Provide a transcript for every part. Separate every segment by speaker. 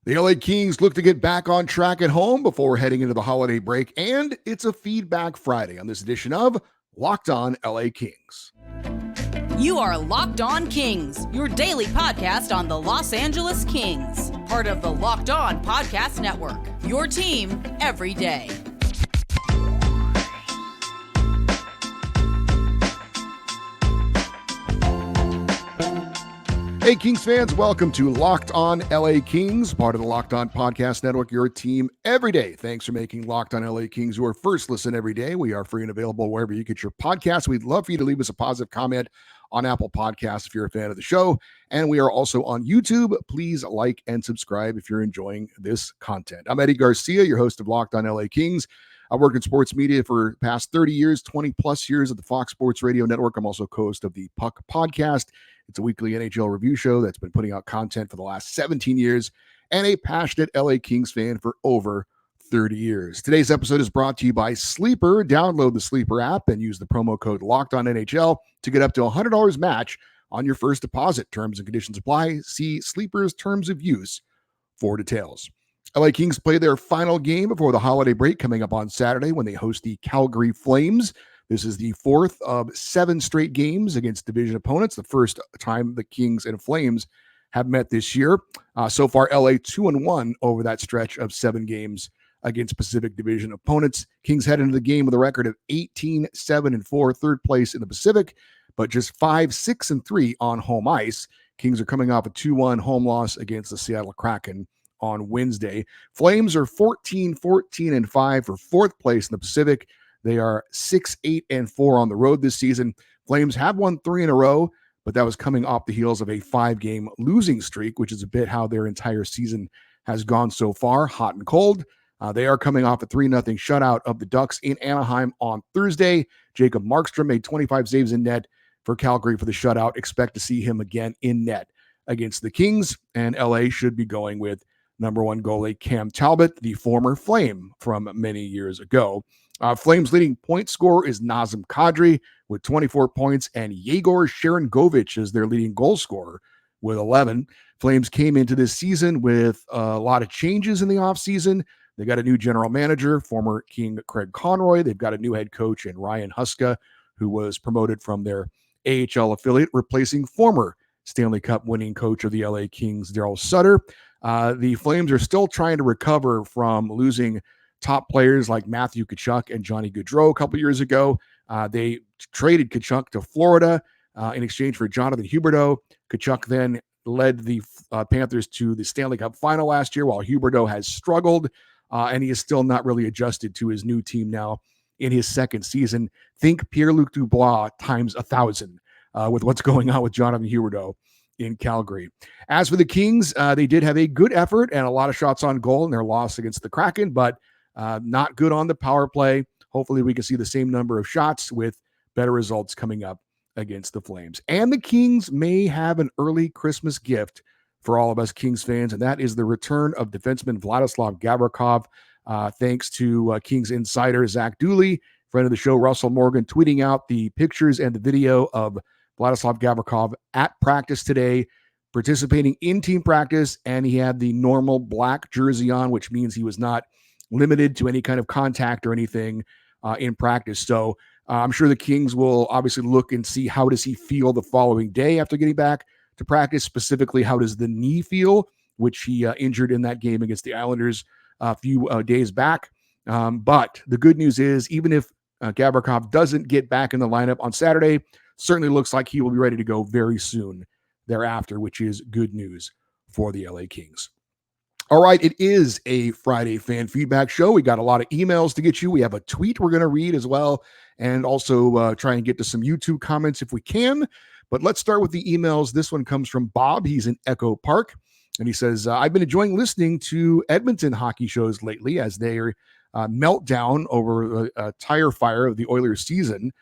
Speaker 1: The LA Kings look to get back on track at home before heading into the holiday break, and it's a Feedback Friday on this edition of Locked On LA Kings.
Speaker 2: You are Locked On Kings, your daily podcast on the Los Angeles Kings, part of the Locked On Podcast Network, your team every day.
Speaker 1: Hey, Kings fans, welcome to Locked On LA Kings, part of the Locked On Podcast Network, your team every day. Thanks for making Locked On LA Kings your first listen every day. We are free and available wherever you get your podcasts. We'd love for you to leave us a positive comment on Apple Podcasts if you're a fan of the show. And we are also on YouTube. Please like and subscribe if you're enjoying this content. I'm Eddie Garcia, your host of Locked On LA Kings. I worked in sports media for the past 30 years, 20 plus years at the Fox Sports Radio Network. I'm also co-host of the Puck Podcast. It's a weekly NHL review show that's been putting out content for the last 17 years and a passionate LA Kings fan for over 30 years. Today's episode is brought to you by Sleeper. Download the Sleeper app and use the promo code LOCKEDONNHL to get up to $100 match on your first deposit. Terms and conditions apply. See Sleeper's terms of use for details. LA Kings play their final game before the holiday break coming up on Saturday when they host the Calgary Flames. This is the fourth of 7 straight games against division opponents, the first time the Kings and Flames have met this year. So far, LA 2-1 over that stretch of 7 games against Pacific Division opponents. Kings head into the game with a record of 18-7-4, third place in the Pacific, but just 5-6-3 on home ice. Kings are coming off a 2-1 home loss against the Seattle Kraken on Wednesday. Flames are 14-14-5 for fourth place in the Pacific. They are 6-8-4 on the road this season. Flames have won 3 in a row, but that was coming off the heels of a 5-game losing streak, which is a bit how their entire season has gone so far, hot and cold. They are coming off a 3-0 shutout of the Ducks in Anaheim on Thursday. Jacob Markstrom made 25 saves in net for Calgary for the shutout. Expect to see him again in net against the Kings, and LA should be going with number one goalie Cam Talbot, the former Flame from many years ago. Flames leading point scorer is Nazem Kadri with 24 points, and Yegor Sharangovich is their leading goal scorer with 11. Flames came into this season with a lot of changes in the offseason. They got a new general manager, former King Craig Conroy. They've got a new head coach in Ryan Huska, who was promoted from their AHL affiliate, replacing former Stanley Cup winning coach of the LA Kings, Daryl Sutter. The Flames are still trying to recover from losing top players like Matthew Tkachuk and Johnny Gaudreau a couple years ago. They traded Tkachuk to Florida in exchange for Jonathan Huberdeau. Tkachuk then led the Panthers to the Stanley Cup final last year, while Huberdeau has struggled, and he is still not really adjusted to his new team now in his second season. Think Pierre-Luc Dubois times 1,000 with what's going on with Jonathan Huberdeau in Calgary. As for the Kings, they did have a good effort and a lot of shots on goal in their loss against the Kraken, but not good on the power play. Hopefully we can see the same number of shots with better results coming up against the Flames. And the Kings may have an early Christmas gift for all of us Kings fans, and that is the return of defenseman Vladislav Gavrikov. Thanks to Kings insider Zach Dooley, friend of the show Russell Morgan, tweeting out the pictures and the video of Vladislav Gavrikov at practice today, participating in team practice, and he had the normal black jersey on, which means he was not limited to any kind of contact or anything in practice. So I'm sure the Kings will obviously look and see how does he feel the following day after getting back to practice. Specifically, how does the knee feel, which he injured in that game against the Islanders a few days back. But the good news is, even if Gavrikov doesn't get back in the lineup on Saturday, certainly looks like he will be ready to go very soon thereafter, which is good news for the LA Kings. All right, it is a Friday fan feedback show. We got a lot of emails to get you. We have a tweet we're going to read as well, and also try and get to some YouTube comments if we can. But let's start with the emails. This one comes from Bob. He's in Echo Park, and he says, I've been enjoying listening to Edmonton hockey shows lately as they melt down over a tire fire of the Oilers season.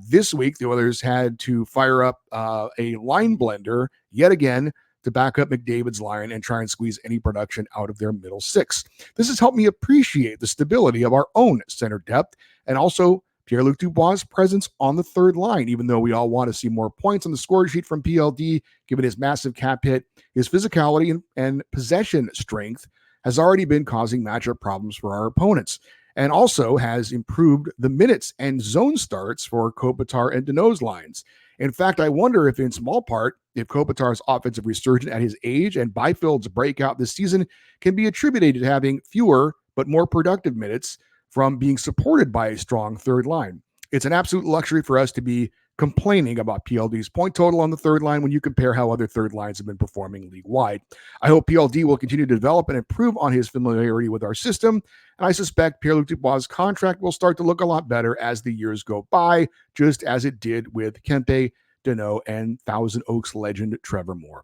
Speaker 1: This week, the Oilers had to fire up a line blender yet again to back up McDavid's line and try and squeeze any production out of their middle six. This has helped me appreciate the stability of our own center depth and also Pierre-Luc Dubois' presence on the third line, even though we all want to see more points on the score sheet from PLD, given his massive cap hit, his physicality and possession strength has already been causing matchup problems for our opponents, and also has improved the minutes and zone starts for Kopitar and Danault's lines. In fact, I wonder if in small part, if Kopitar's offensive resurgence at his age and Byfield's breakout this season can be attributed to having fewer but more productive minutes from being supported by a strong third line. It's an absolute luxury for us to be complaining about PLD's point total on the third line when you compare how other third lines have been performing league-wide. I hope PLD will continue to develop and improve on his familiarity with our system, and I suspect Pierre-Luc Dubois' contract will start to look a lot better as the years go by, just as it did with Kempe, Danault, and Thousand Oaks legend Trevor Moore.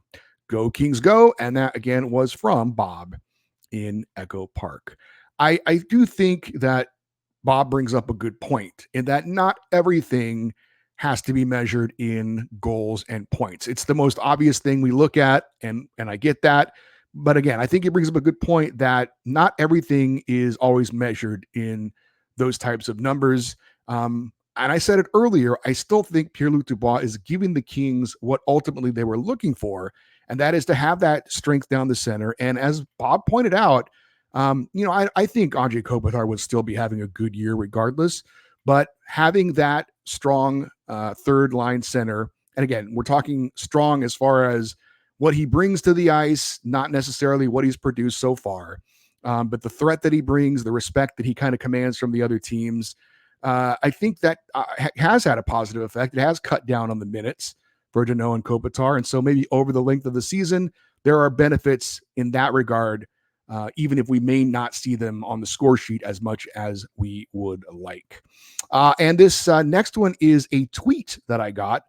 Speaker 1: Go Kings go, and that again was from Bob in Echo Park. I do think that Bob brings up a good point in that not everything has to be measured in goals and points. It's the most obvious thing we look at, and I get that. But again, I think he brings up a good point that not everything is always measured in those types of numbers. And I said it earlier, I still think Pierre-Luc Dubois is giving the Kings what ultimately they were looking for, and that is to have that strength down the center. And as Bob pointed out, I think Andre Kopitar would still be having a good year regardless, but having that strong third line center, and again, we're talking strong as far as what he brings to the ice, not necessarily what he's produced so far, but the threat that he brings, the respect that he kind of commands from the other teams, I think that has had a positive effect. It has cut down on the minutes for Danault and Kopitar, and so maybe over the length of the season, there are benefits in that regard, even if we may not see them on the score sheet as much as we would like. And this next one is a tweet that I got.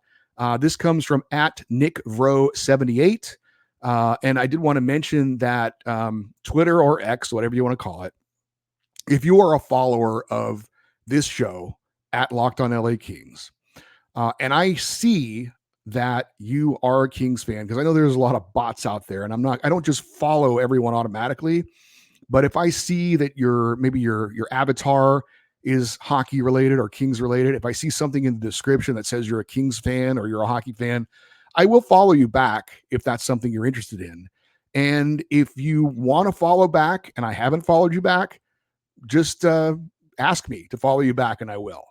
Speaker 1: This comes from @NickVro78. And I did want to mention that Twitter or X, whatever you want to call it, if you are a follower of this show at Locked On LA Kings, and I see that you are a Kings fan, because I know there's a lot of bots out there, and I don't just follow everyone automatically, but if I see that your avatar is hockey related or Kings related, if I see something in the description that says you're a Kings fan or you're a hockey fan, I will follow you back if that's something you're interested in. And if you want to follow back and I haven't followed you back, just ask me to follow you back and I will.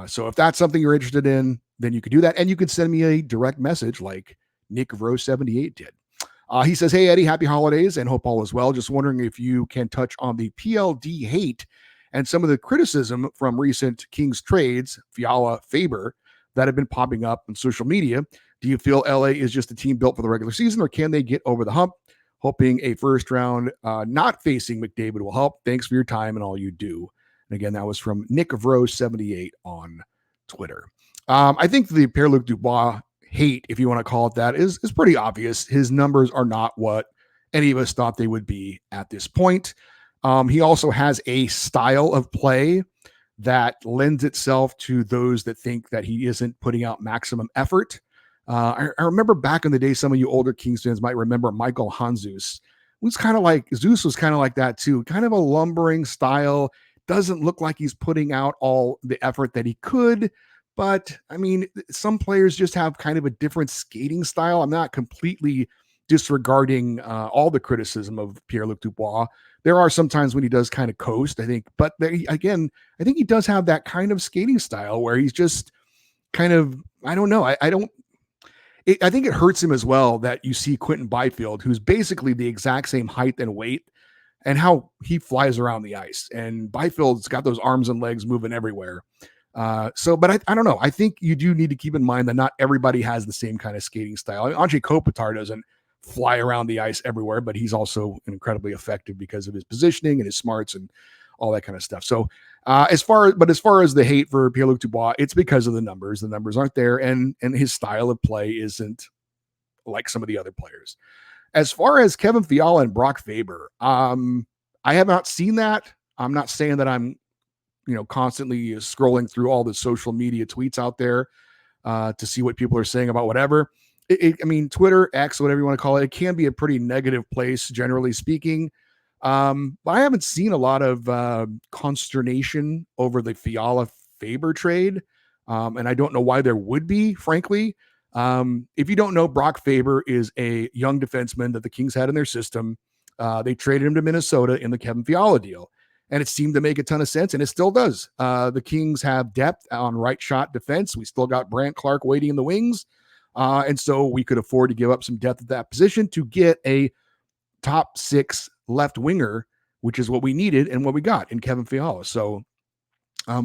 Speaker 1: So if that's something you're interested in, then you could do that. And you could send me a direct message like NickVro78 did. He says, "Hey, Eddie, happy holidays and hope all is well. Just wondering if you can touch on the PLD hate and some of the criticism from recent Kings trades, Fiala, Faber, that have been popping up on social media. Do you feel LA is just a team built for the regular season, or can they get over the hump? Hoping a first round not facing McDavid will help. Thanks for your time and all you do." And again, that was from NickVro78 on Twitter. I think the Pierre-Luc Dubois hate, if you want to call it that, is pretty obvious. His numbers are not what any of us thought they would be at this point. He also has a style of play that lends itself to those that think that he isn't putting out maximum effort. I remember back in the day, some of you older Kings fans might remember Michael Handzus. Zeus was kind of like that too, kind of a lumbering style. Doesn't look like he's putting out all the effort that he could. But I mean, some players just have kind of a different skating style. I'm not completely disregarding all the criticism of Pierre-Luc Dubois. There are some times when he does kind of coast, I think. But again, I think he does have that kind of skating style where he's just kind of, I don't know. I think it hurts him as well that you see Quentin Byfield, who's basically the exact same height and weight, and how he flies around the ice. And Byfield's got those arms and legs moving everywhere. But I don't know. I think you do need to keep in mind that not everybody has the same kind of skating style. I mean, Andre Kopitar doesn't fly around the ice everywhere, but he's also incredibly effective because of his positioning and his smarts and all that kind of stuff. So as far as the hate for Pierre-Luc Dubois, it's because of the numbers. The numbers aren't there, and his style of play isn't like some of the other players. As far as Kevin Fiala and Brock Faber, I have not seen that. I'm not saying that I'm constantly scrolling through all the social media tweets out there to see what people are saying about whatever. I mean, Twitter, X, whatever you want to call it, it can be a pretty negative place, generally speaking. But I haven't seen a lot of consternation over the Fiala Faber trade. And I don't know why there would be, frankly. If you don't know, Brock Faber is a young defenseman that the Kings had in their system. They traded him to Minnesota in the Kevin Fiala deal, and it seemed to make a ton of sense, and it still does. The Kings have depth on right shot defense. We still got Brant Clark waiting in the wings, and so we could afford to give up some depth at that position to get a top 6 left winger, which is what we needed and what we got in Kevin Fiala. So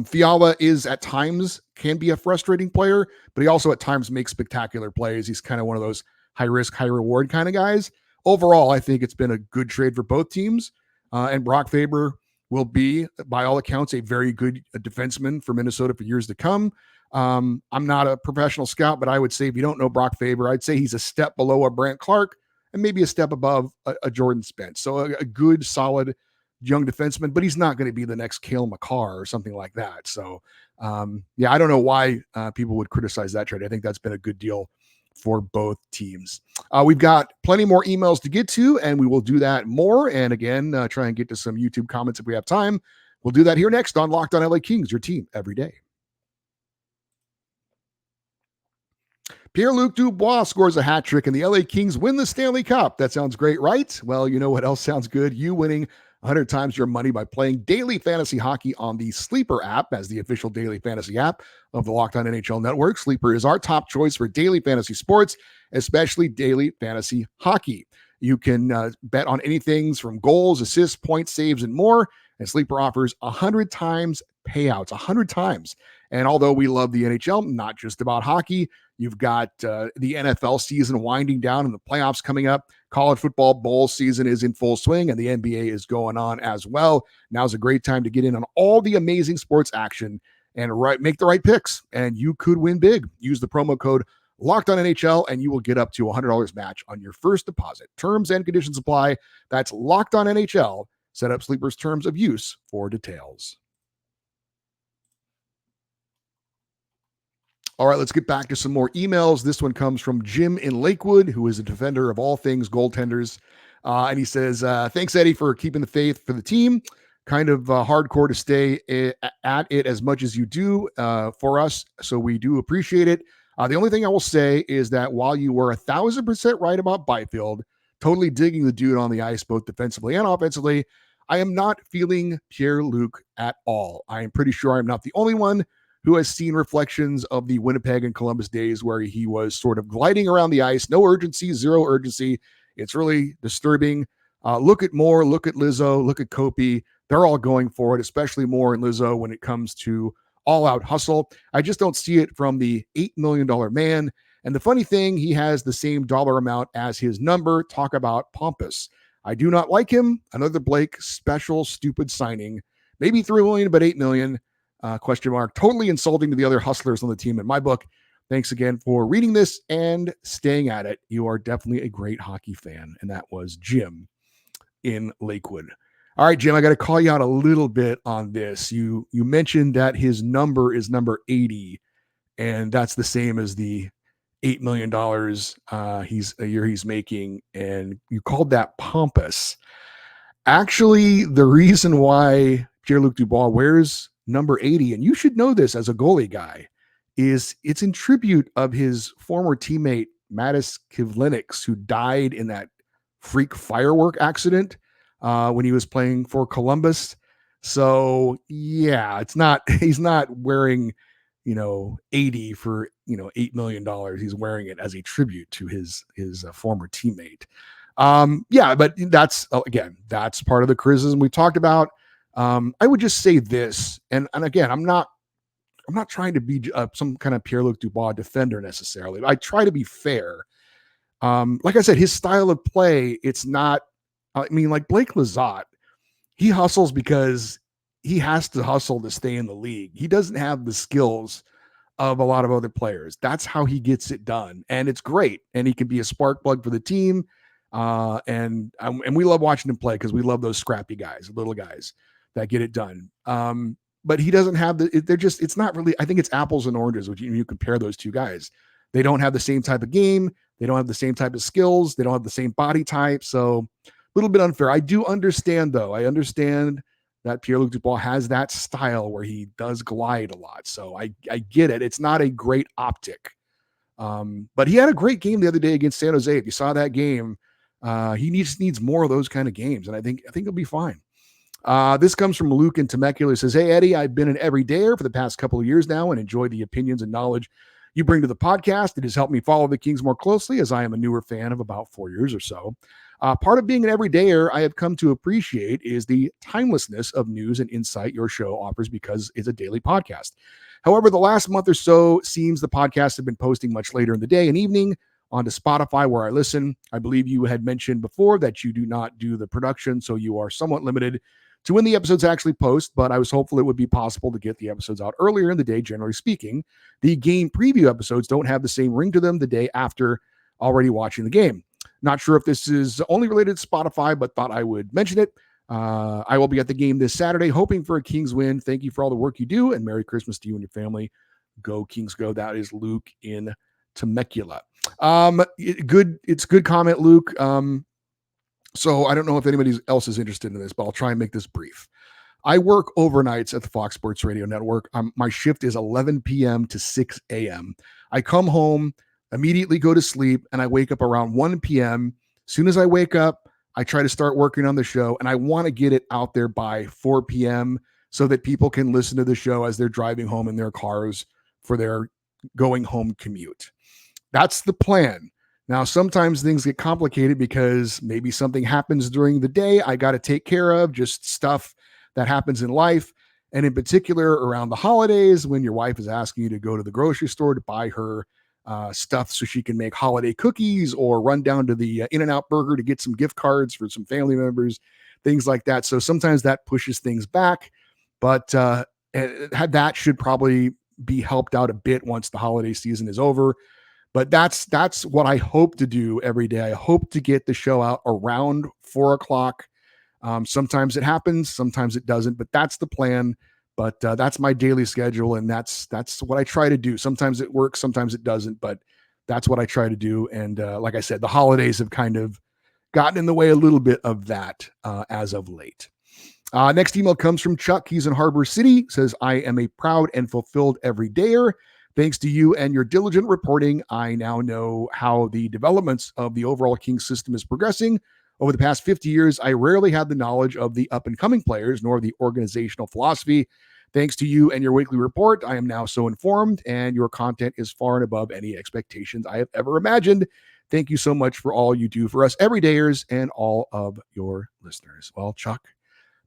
Speaker 1: Fiala is at times can be a frustrating player, but he also at times makes spectacular plays. He's kind of one of those high risk, high reward kind of guys. Overall, I think it's been a good trade for both teams. And Brock Faber will be, by all accounts, a very good defenseman for Minnesota for years to come. I'm not a professional scout, but I would say if you don't know Brock Faber, I'd say he's a step below a Brant Clark and maybe a step above a Jordan Spence. So a good, solid young defenseman, but he's not going to be the next Cale Makar or something like that. So, I don't know why people would criticize that trade. I think that's been a good deal for both teams. We've got plenty more emails to get to, and we will do that more. And again, try and get to some YouTube comments if we have time. We'll do that here next on Locked On LA Kings, your team every day. Pierre-Luc Dubois scores a hat trick and the LA Kings win the Stanley Cup. That sounds great, right? Well, you know what else sounds good? You winning 100 times your money by playing daily fantasy hockey on the Sleeper app as the official daily fantasy app of the Locked On NHL Network. Sleeper is our top choice for daily fantasy sports, especially daily fantasy hockey. You can bet on anything from goals, assists, points, saves, and more. And Sleeper offers 100 times payouts, 100 times. And although we love the NHL, not just about hockey, you've got the NFL season winding down and the playoffs coming up. College football bowl season is in full swing, and the NBA is going on as well. Now's a great time to get in on all the amazing sports action and make the right picks, and you could win big. Use the promo code LOCKEDONNHL, and you will get up to $100 match on your first deposit. Terms and conditions apply. That's LOCKEDONNHL. Set up Sleeper's terms of use for details. All right, let's get back to some more emails. This one comes from Jim in Lakewood, who is a defender of all things goaltenders. And he says, thanks, Eddie, for keeping the faith for the team. Kind of hardcore to stay at it as much as you do for us. So we do appreciate it. The only thing I will say is that while you were 1,000% right about Byfield, totally digging the dude on the ice, both defensively and offensively, I am not feeling Pierre-Luc at all. I am pretty sure I'm not the only one who has seen reflections of the Winnipeg and Columbus days where he was sort of gliding around the ice, no urgency, zero urgency. It's really disturbing. Look at Moore, look at Lizzo, look at Kopi. They're all going for it, especially Moore and Lizzo when it comes to all-out hustle. I just don't see it from the $8 million man. And the funny thing, he has the same dollar amount as his number. Talk about pompous. I do not like him. Another Blake special stupid signing. Maybe $3 million, but $8 million. Question mark. Totally insulting to the other hustlers on the team in my book. Thanks again for reading this and staying at it. You are definitely a great hockey fan. And that was Jim in Lakewood. All right, Jim, I got to call you out a little bit on this. You mentioned that his number is number 80, and that's the same as the $8 million he's making, and you called that pompous. Actually, the reason why Pierre-Luc Dubois wears number 80, and you should know this as a goalie guy, is it's in tribute of his former teammate, Mattis Kivlenieks, who died in that freak firework accident when he was playing for Columbus. So yeah, he's not wearing, 80 for, $8 million. He's wearing it as a tribute to his former teammate. But that's part of the criticism we talked about. I would just say this, and again, I'm not trying to be some kind of Pierre-Luc Dubois defender necessarily. I try to be fair. Like I said, his style of play, it's not, like Blake Lizotte, he hustles because he has to hustle to stay in the league. He doesn't have the skills of a lot of other players. That's how he gets it done. And it's great. And he can be a spark plug for the team. And we love watching him play because we love those scrappy guys, little guys that get it done. But he doesn't have it's not really, I think it's apples and oranges when you compare those two guys. They don't have the same type of game. They don't have the same type of skills. They don't have the same body type. So a little bit unfair. I do understand though. I understand that Pierre-Luc Dubois has that style where he does glide a lot. So I get it. It's not a great optic. But he had a great game the other day against San Jose. If you saw that game, he needs more of those kind of games, and I think he'll be fine. This comes from Luke in Temecula. He says, "Hey Eddie, I've been an everydayer for the past couple of years now and enjoy the opinions and knowledge you bring to the podcast. It has helped me follow the Kings more closely as I am a newer fan of about 4 years or so. Part of being an everydayer I have come to appreciate is the timelessness of news and insight your show offers because it's a daily podcast. However, the last month or so seems the podcasts have been posting much later in the day and evening onto Spotify where I listen. I believe you had mentioned before that you do not do the production, so you are somewhat limited to when the episodes actually post, but I was hopeful it would be possible to get the episodes out earlier in the day, generally speaking. The game preview episodes don't have the same ring to them the day after already watching the game. Not sure if this is only related to Spotify, but thought I would mention it. I will be at the game this Saturday, hoping for a Kings win. Thank you for all the work you do, and Merry Christmas to you and your family. Go Kings, go. That is Luke in Temecula. It's good comment, Luke. So I don't know if anybody else is interested in this, but I'll try and make this brief. I work overnights at the Fox Sports Radio Network. My shift is 11 p.m. to 6 a.m. I come home, immediately go to sleep, and I wake up around 1 p.m. As soon as I wake up, I try to start working on the show, and I want to get it out there by 4 p.m. so that people can listen to the show as they're driving home in their cars for their going home commute. That's the plan. Now, sometimes things get complicated because maybe something happens during the day I got to take care of, just stuff that happens in life. And in particular, around the holidays, when your wife is asking you to go to the grocery store to buy her stuff so she can make holiday cookies or run down to the In-N-Out Burger to get some gift cards for some family members, things like that. So sometimes that pushes things back, but that should probably be helped out a bit once the holiday season is over. But that's what I hope to do every day. I hope to get the show out around 4 o'clock. Sometimes it happens, sometimes it doesn't, but that's the plan. But that's my daily schedule, and that's what I try to do. Sometimes it works, sometimes it doesn't, but that's what I try to do. And like I said, the holidays have kind of gotten in the way a little bit of that as of late. Next email comes from Chuck. He's in Harbor City. Says, I am a proud and fulfilled everydayer. Thanks to you and your diligent reporting, I now know how the developments of the overall Kings system is progressing. Over the past 50 years, I rarely had the knowledge of the up-and-coming players, nor the organizational philosophy. Thanks to you and your weekly report, I am now so informed, and your content is far and above any expectations I have ever imagined. Thank you so much for all you do for us everydayers and all of your listeners. Well, Chuck,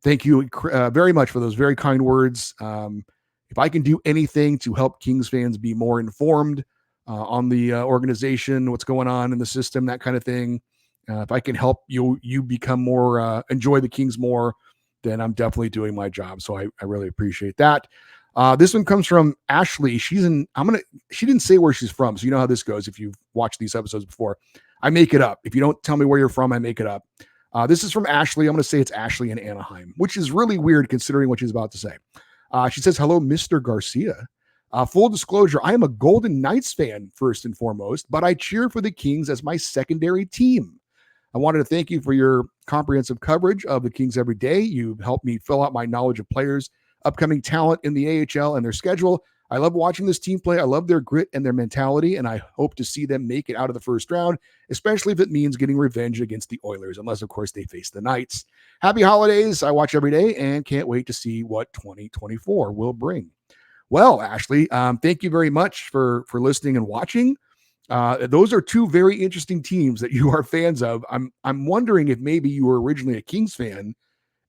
Speaker 1: thank you very much for those very kind words. If I can do anything to help Kings fans be more informed on the organization, what's going on in the system, that kind of thing, if I can help you become more, enjoy the Kings more, then I'm definitely doing my job. So I really appreciate that. This one comes from Ashley. She didn't say where she's from. So you know how this goes. If you've watched these episodes before, I make it up. If you don't tell me where you're from, I make it up. This is from Ashley. I'm going to say it's Ashley in Anaheim, which is really weird considering what she's about to say. She says, hello, Mr. Garcia. Full disclosure, I am a Golden Knights fan first and foremost, but I cheer for the Kings as my secondary team. I wanted to thank you for your comprehensive coverage of the Kings every day. You've helped me fill out my knowledge of players, upcoming talent in the AHL and their schedule. I love watching this team play. I love their grit and their mentality, and I hope to see them make it out of the first round, especially if it means getting revenge against the Oilers, unless, of course, they face the Knights. Happy holidays. I watch every day and can't wait to see what 2024 will bring. Well, Ashley, thank you very much for listening and watching. Those are two very interesting teams that you are fans of. I'm wondering if maybe you were originally a Kings fan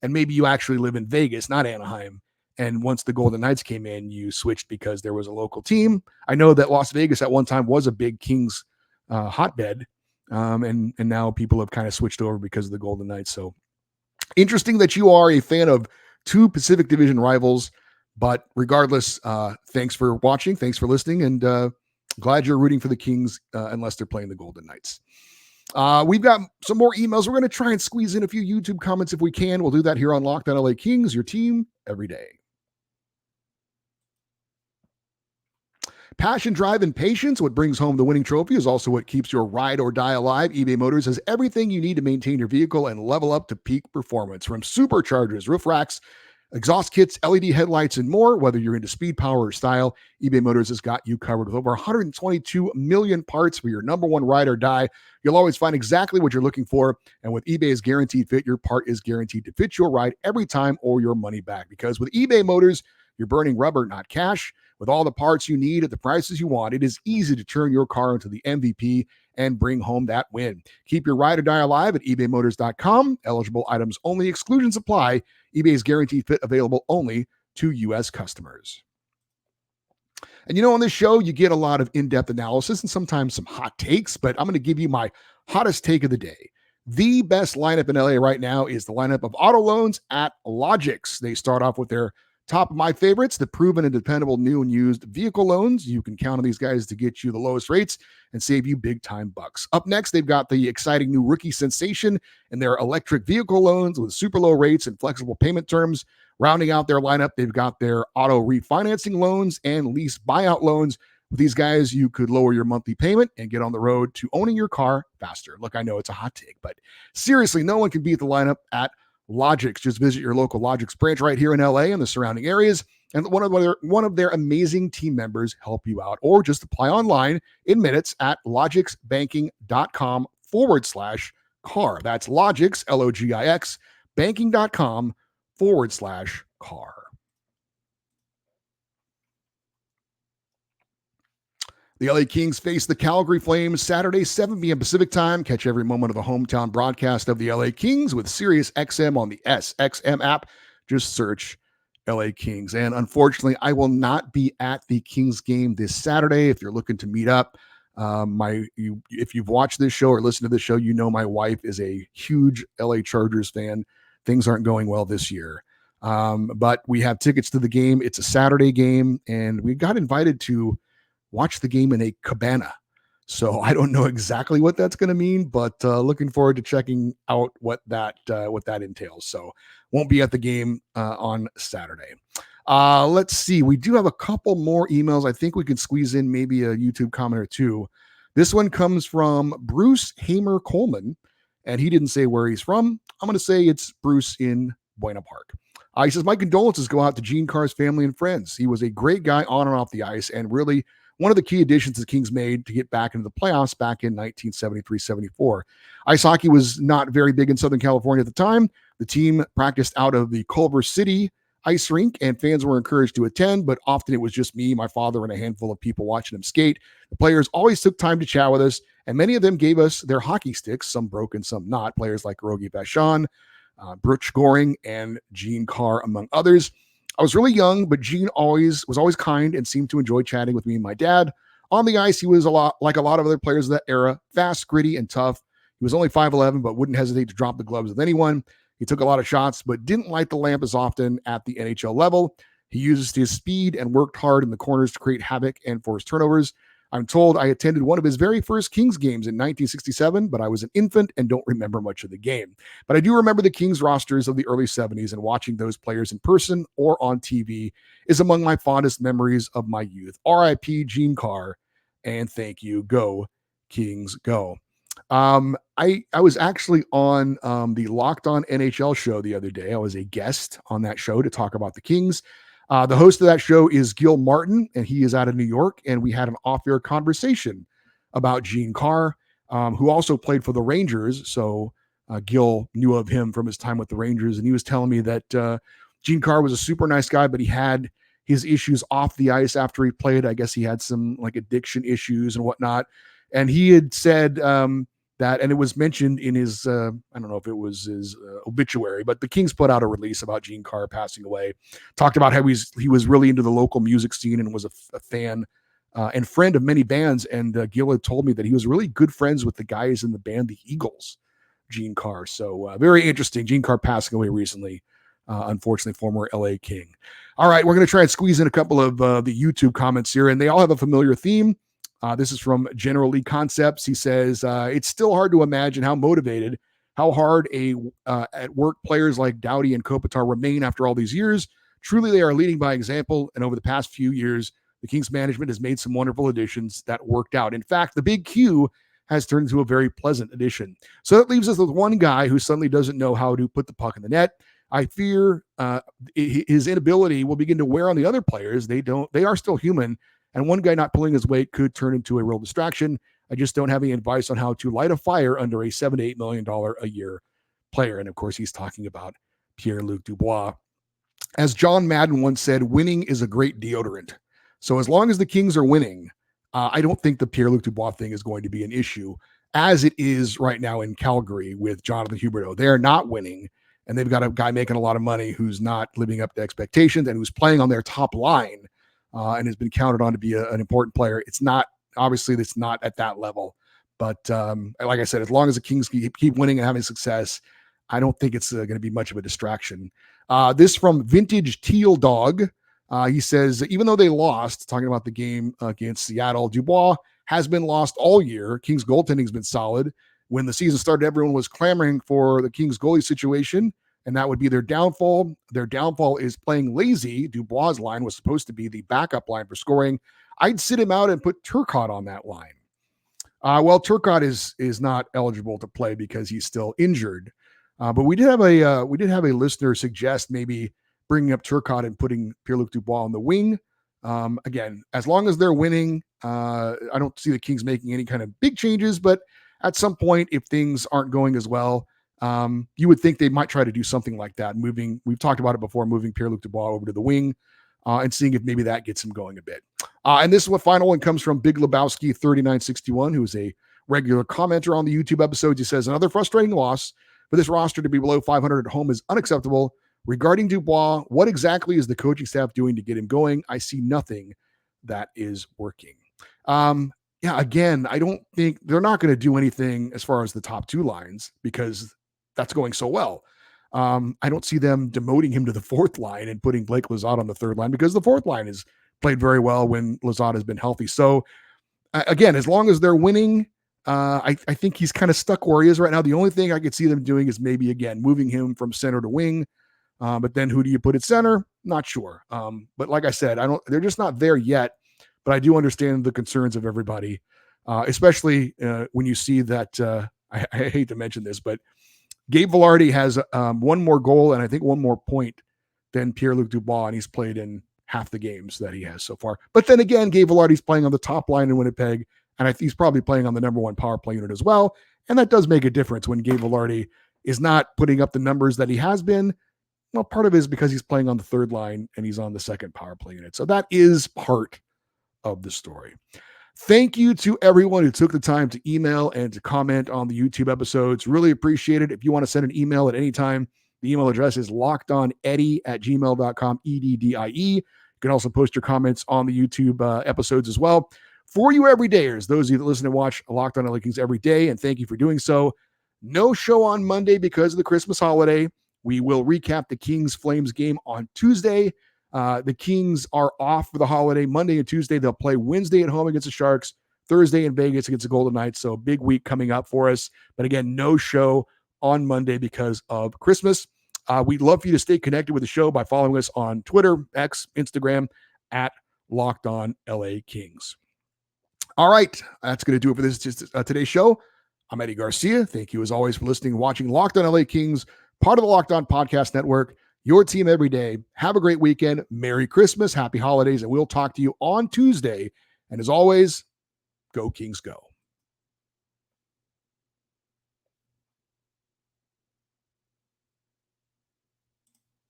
Speaker 1: and maybe you actually live in Vegas, not Anaheim. And once the Golden Knights came in, you switched because there was a local team. I know that Las Vegas at one time was a big Kings hotbed. And now people have kind of switched over because of the Golden Knights. So interesting that you are a fan of two Pacific Division rivals. But regardless, thanks for watching. Thanks for listening. And glad you're rooting for the Kings unless they're playing the Golden Knights. We've got some more emails. We're going to try and squeeze in a few YouTube comments if we can. We'll do that here on Locked On LA Kings, your team every day. Passion, drive, and patience. What brings home the winning trophy is also what keeps your ride or die alive. eBay Motors has everything you need to maintain your vehicle and level up to peak performance. From superchargers, roof racks, Exhaust kits, LED headlights, and more. Whether you're into speed, power, or style, eBay Motors has got you covered with over 122 million parts for your number one ride or die. You'll always find exactly what you're looking for. And with eBay's Guaranteed Fit, your part is guaranteed to fit your ride every time or your money back. Because with eBay Motors, you're burning rubber, not cash. With all the parts you need at the prices you want, it is easy to turn your car into the MVP and bring home that win. Keep your ride or die alive at ebaymotors.com. Eligible items only. Exclusions apply. eBay's Guaranteed Fit available only to U.S. customers. And on this show, you get a lot of in-depth analysis and sometimes some hot takes, but I'm going to give you my hottest take of the day. The best lineup in LA right now is the lineup of auto loans at Logix. They start off with their top of my favorites, the proven and dependable new and used vehicle loans. You can count on these guys to get you the lowest rates and save you big time bucks. Up next, they've got the exciting new rookie sensation and their electric vehicle loans with super low rates and flexible payment terms. Rounding out their lineup, they've got their auto refinancing loans and lease buyout loans. With these guys, you could lower your monthly payment and get on the road to owning your car faster. Look, I know it's a hot take, but seriously, no one can beat the lineup at Logix. Just visit your local Logix branch right here in LA and the surrounding areas, and one of their amazing team members help you out, or just apply online in minutes at logixbanking.com/car. That's Logix, Logix, banking.com/car. The LA Kings face the Calgary Flames Saturday, 7 p.m. Pacific time. Catch every moment of the hometown broadcast of the LA Kings with SiriusXM on the SXM app. Just search LA Kings. And unfortunately, I will not be at the Kings game this Saturday. If you're looking to meet up, if you've watched this show or listened to this show, my wife is a huge LA Chargers fan. Things aren't going well this year. But we have tickets to the game. It's a Saturday game, and we got invited to watch the game in a cabana. So I don't know exactly what that's going to mean, but looking forward to checking out what that entails. So won't be at the game on Saturday. Let's see. We do have a couple more emails. I think we can squeeze in maybe a YouTube comment or two. This one comes from Bruce Hamer Coleman, and he didn't say where he's from. I'm going to say it's Bruce in Buena Park. He says, my condolences go out to Gene Carr's family and friends. He was a great guy on and off the ice, and really one of the key additions the Kings made to get back into the playoffs back in 1973-74. Ice hockey was not very big in Southern California at the time. The team practiced out of the Culver City ice rink, and fans were encouraged to attend, but often it was just me, my father, and a handful of people watching them skate. The players always took time to chat with us, and many of them gave us their hockey sticks, some broken, some not. Players like Rogie Vachon, Butch Goring, and Gene Carr, among others. I was really young, but Gene was always kind and seemed to enjoy chatting with me and my dad. On the ice, he was a lot like a lot of other players of that era, fast, gritty, and tough. He was only 5'11", but wouldn't hesitate to drop the gloves with anyone. He took a lot of shots, but didn't light the lamp as often at the NHL level. He used his speed and worked hard in the corners to create havoc and force turnovers. I'm told I attended one of his very first Kings games in 1967, but I was an infant and don't remember much of the game. But I do remember the Kings rosters of the early 70s, and watching those players in person or on TV is among my fondest memories of my youth. R.I.P. Gene Carr, and thank you. Go, Kings, go. I was actually on the Locked On NHL show the other day. I was a guest on that show to talk about the Kings. The host of that show is Gil Martin, and he is out of New York, and we had an off-air conversation about Gene Carr, who also played for the Rangers. So Gil knew of him from his time with the Rangers, and he was telling me that Gene Carr was a super nice guy, but he had his issues off the ice after he played. I guess he had some like addiction issues and whatnot. And he had said that, and it was mentioned in his, I don't know if it was his obituary, but the Kings put out a release about Gene Carr passing away, talked about how he was really into the local music scene and was a fan and friend of many bands. And Gil had told me that he was really good friends with the guys in the band, the Eagles, Gene Carr. So very interesting. Gene Carr passing away recently, unfortunately, former LA King. All right, we're going to try and squeeze in a couple of the YouTube comments here, and they all have a familiar theme. This is from General Lee Concepts. He says, it's still hard to imagine how motivated, how hard at work players like Doughty and Kopitar remain after all these years. Truly, they are leading by example, and over the past few years, the Kings management has made some wonderful additions that worked out. In fact, the Big Q has turned into a very pleasant addition. So that leaves us with one guy who suddenly doesn't know how to put the puck in the net. I fear his inability will begin to wear on the other players. They are still human, and one guy not pulling his weight could turn into a real distraction. I just don't have any advice on how to light a fire under a $7 to $8 million a year player. And of course, he's talking about Pierre-Luc Dubois. As John Madden once said, winning is a great deodorant. So as long as the Kings are winning, I don't think the Pierre-Luc Dubois thing is going to be an issue, as it is right now in Calgary with Jonathan Huberdeau. They're not winning, and they've got a guy making a lot of money who's not living up to expectations and who's playing on their top line and has been counted on to be an important player. It's not at that level. But like I said, as long as the Kings keep winning and having success, I don't think it's going to be much of a distraction. This from Vintage Teal Dog. He says, even though they lost, talking about the game against Seattle, Dubois has been lost all year. Kings goaltending has been solid. When the season started, everyone was clamoring for the Kings goalie situation, and that would be their downfall. Their downfall is playing lazy. Dubois' line was supposed to be the backup line for scoring. I'd sit him out and put Turcotte on that line. Well, Turcotte is not eligible to play because he's still injured. But we did have a listener suggest maybe bringing up Turcotte and putting Pierre-Luc Dubois on the wing. Again, as long as they're winning, I don't see the Kings making any kind of big changes. But at some point, if things aren't going as well, you would think they might try to do something like that. We've talked about it before, moving Pierre-Luc Dubois over to the wing and seeing if maybe that gets him going a bit. And this is what final one comes from Big Lebowski 3961, who is a regular commenter on the YouTube episodes. He says, another frustrating loss for this roster to be below 500 at home is unacceptable. Regarding Dubois, what exactly is the coaching staff doing to get him going? I see nothing that is working. Again, I don't think they're not going to do anything as far as the top two lines because that's going so well. I don't see them demoting him to the fourth line and putting Blake Lizotte on the third line because the fourth line has played very well when Lizotte has been healthy. So again, as long as they're winning, I think he's kind of stuck where he is right now. The only thing I could see them doing is maybe, again, moving him from center to wing. But then who do you put at center? Not sure. But like I said, they're just not there yet. But I do understand the concerns of everybody, especially when you see that, I hate to mention this, but Gabe Vilardi has one more goal and I think one more point than Pierre-Luc Dubois, and he's played in half the games that he has so far. But then again, Gabe Vilardi's playing on the top line in Winnipeg, and I think he's probably playing on the number one power play unit as well. And that does make a difference when Gabe Vilardi is not putting up the numbers that he has been. Well, part of it is because he's playing on the third line and he's on the second power play unit. So that is part of the story. Thank you to everyone who took the time to email and to comment on the YouTube episodes. Really appreciate it. If you want to send an email at any time, the email address is lockedoneddie@gmail.com, EDDIE. You can also post your comments on the YouTube episodes as well. For you everydayers, those of you that listen and watch Locked On LA Kings every day, and thank you for doing so. No show on Monday because of the Christmas holiday. We will recap the Kings-Flames game on Tuesday. The Kings are off for the holiday Monday and Tuesday. They'll play Wednesday at home against the Sharks, Thursday in Vegas against the Golden Knights. So a big week coming up for us. But again, no show on Monday because of Christmas. We'd love for you to stay connected with the show by following us on Twitter, X, Instagram, at Locked On LA Kings. All right, that's going to do it for this today's show. I'm Eddie Garcia. Thank you as always for listening and watching Locked On LA Kings, part of the Locked On Podcast Network, your team every day. Have a great weekend. Merry Christmas, happy holidays, and we'll talk to you on Tuesday. And as always, go Kings go.